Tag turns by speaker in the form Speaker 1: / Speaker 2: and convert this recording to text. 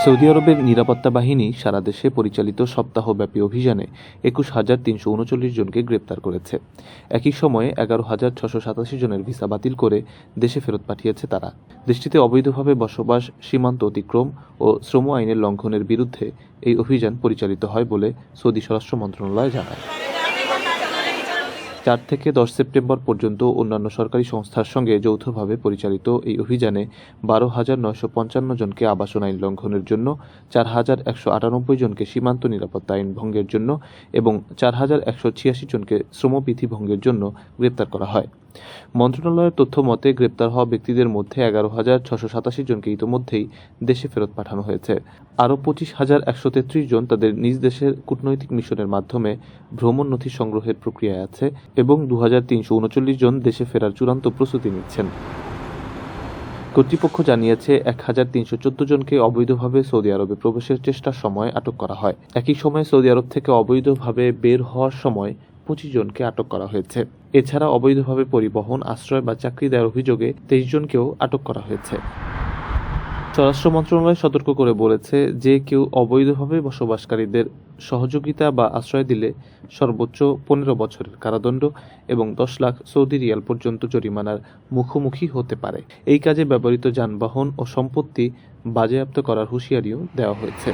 Speaker 1: Saudi আরবের নিরাপত্তা বাহিনী সারা দেশে পরিচালিত সপ্তাহব্যাপী অভিযানে ২১,৩৩৯ জনকে গ্রেপ্তার করেছে। একই সময়ে ১১,৬৮৭ জনের ভিসা বাতিল করে দেশে ফেরত পাঠিয়েছে তারা। দেশটিতে অবৈধভাবে বসবাস, সীমান্ত অতিক্রম ও শ্রম আইনের লঙ্ঘনের বিরুদ্ধে এই অভিযান পরিচালিত হয় বলে সৌদি স্বরাষ্ট্র মন্ত্রণালয় জানায়। ৪ থেকে ১০ সেপ্টেম্বর পর্যন্ত অন্যান্য সরকারি সংস্থার সঙ্গে যৌথভাবে পরিচালিত এই অভিযানে ১২,৯৫৫ জনকে আবাসন আইন লঙ্ঘনের জন্য, ৪,১৯৮ জনকে সীমান্ত নিরাপত্তা আইন ভঙ্গের জন্য এবং ৪,১৮৬ জনকে শ্রমবিধি ভঙ্গের জন্য গ্রেপ্তার করা হয়। মন্ত্রণালয়ের তথ্য মতে গ্রেপ্তার হওয়া ব্যক্তিদের মধ্যে ১১,৬৮৭ জনকে ইতোমধ্যেই দেশে ফেরত পাঠানো হয়েছে। আরও ২৫,১৩৩ জন তাদের নিজ দেশের কূটনৈতিক মিশনের মাধ্যমে ভ্রমণ নথি সংগ্রহের প্রক্রিয়ায় আছে এবং ২,৩৩৯ জন দেশে ফেরার চূড়ান্ত প্রস্তুতি নিচ্ছেন। কর্তৃপক্ষ জানিয়েছে ১,৩১৪ জনকে অবৈধভাবে সৌদি আরবে প্রবেশের চেষ্টার সময় আটক করা হয়। একই সময়ে সৌদি আরব থেকে অবৈধভাবে বের হওয়ার সময় ২৫ জনকে আটক করা হয়েছে। এছাড়া অবৈধভাবে পরিবহন, আশ্রয় বা চাকরি দেওয়ার অভিযোগে ২৩ জনকেও আটক করা হয়েছে। স্বরাষ্ট্র মন্ত্রণালয় সতর্ক করে বলেছে যে কেউ অবৈধভাবে বসবাসকারীদের সহযোগিতা বা আশ্রয় দিলে সর্বোচ্চ ১৫ বছরের কারাদণ্ড এবং ১০ লাখ সৌদি রিয়াল পর্যন্ত জরিমানার মুখোমুখি হতে পারে। এই কাজে ব্যবহৃত যানবাহন ও সম্পত্তি বাজেয়াপ্ত করার হুঁশিয়ারিও দেওয়া হয়েছে।